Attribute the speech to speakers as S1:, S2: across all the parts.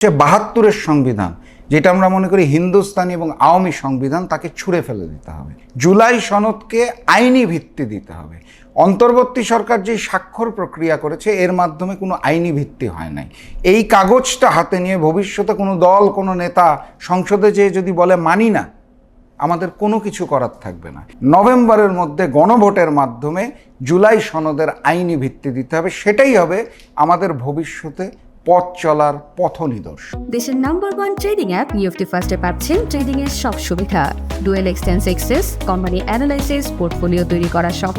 S1: ৭২-এর সংবিধান, যেটা আমরা মনে করি হিন্দুস্তানি এবং আওয়ামী সংবিধান, তাকে ছুঁড়ে ফেলে দিতে হবে। জুলাই সনদকে আইনি ভিত্তি দিতে হবে। অন্তর্বর্তী সরকার যে স্বাক্ষর প্রক্রিয়া করেছে এর মাধ্যমে কোনো আইনি ভিত্তি হয় নাই। এই কাগজটা হাতে নিয়ে ভবিষ্যতে কোনো দল, কোনো নেতা সংসদে যেয়ে যদি বলে মানি না, আমাদের কোনো কিছু করার থাকবে না। নভেম্বরের মধ্যে গণভোটের মাধ্যমে জুলাই সনদের আইনি ভিত্তি দিতে হবে। সেটাই হবে আমাদের ভবিষ্যতে পথ চলার পথনির্দেশ।
S2: দেশের নাম্বার 1 ট্রেডিং অ্যাপ নিফটি ফার্স্টে পাচ্ছেন ট্রেডিং এর সব সুবিধা, dual exchange access, company analysis, portfolio তৈরি করা সহ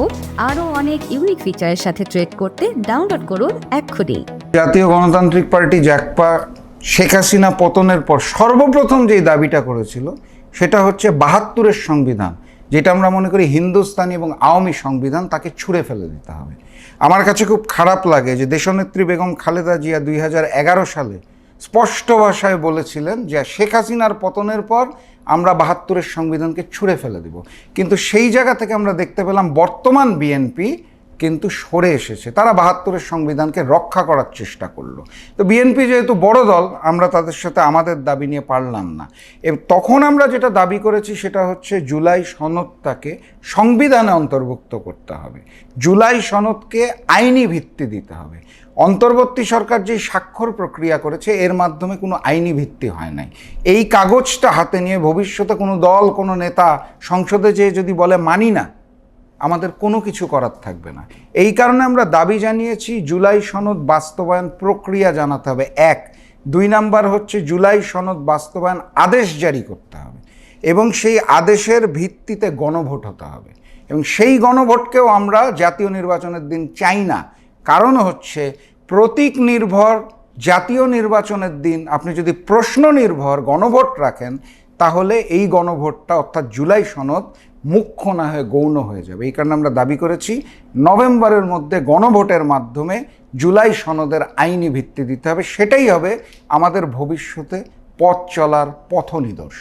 S2: আরও অনেক ইউনিক ফিচারের সাথে ট্রেড করতে ডাউনলোড করুন এক্ষুনি।
S1: জাতীয় গণতান্ত্রিক পার্টি জাগপা শেখ হাসিনা পতনের পর সর্বপ্রথম যেই দাবিটা করেছিল সেটা হচ্ছে ৭২-এর সংবিধান, যেটা আমরা মনে করি হিন্দুস্তানি এবং আওয়ামী সংবিধান, তাকে ছুঁড়ে ফেলে দিতে হবে। আমার কাছে খুব খারাপ লাগে যে দেশনেত্রী বেগম খালেদা জিয়া ২০১১ সালে স্পষ্ট ভাষায় বলেছিলেন যে শেখ হাসিনার পতনের পর আমরা ৭২-এর সংবিধানকে ছুঁড়ে ফেলে দেব, কিন্তু সেই জায়গা থেকে আমরা দেখতে পেলাম বর্তমান বিএনপি কিন্তু সরে এসেছে। তারা ৭২-এর সংবিধানকে রক্ষা করার চেষ্টা করলো। তো বিএনপি যেহেতু বড় দল, আমরা তাদের সাথে আমাদের দাবি নিয়ে পারলাম না। তখন আমরা যেটা দাবি করেছি সেটা হচ্ছে জুলাই সনদটাকে সংবিধানে অন্তর্ভুক্ত করতে হবে, জুলাই সনদকে আইনি ভিত্তি দিতে হবে। অন্তর্বর্তী সরকার যে স্বাক্ষর প্রক্রিয়া করেছে এর মাধ্যমে কোনো আইনি ভিত্তি হয় নাই। এই কাগজটা হাতে নিয়ে ভবিষ্যতে কোনো দল, কোনো নেতা সংসদে যেয়ে যদি বলে মানি না, আমাদের কোনো কিছু করার থাকবে না। এই কারণে আমরা দাবি জানিয়েছি জুলাই সনদ বাস্তবায়ন প্রক্রিয়া জানাতে হবে ১। ২ নাম্বার হচ্ছে জুলাই সনদ বাস্তবায়ন আদেশ জারি করতে হবে এবং সেই আদেশের ভিত্তিতে গণভোট হতে হবে। এবং সেই গণভোটকেও আমরা জাতীয় নির্বাচনের দিন চাই না। কারণ হচ্ছে প্রতীক নির্ভর জাতীয় নির্বাচনের দিন আপনি যদি প্রশ্ন নির্ভর গণভোট রাখেন, তাহলে এই গণভোটটা অর্থাৎ জুলাই সনদ মুখ্য না হয়ে গৌণ হয়ে যাবে। এই কারণে আমরা দাবি করেছি নভেম্বরের মধ্যে গণভোটের মাধ্যমে জুলাই সনদের আইনি ভিত্তি দিতে হবে। সেটাই হবে আমাদের ভবিষ্যতে পথ চলার পথনির্দেশ।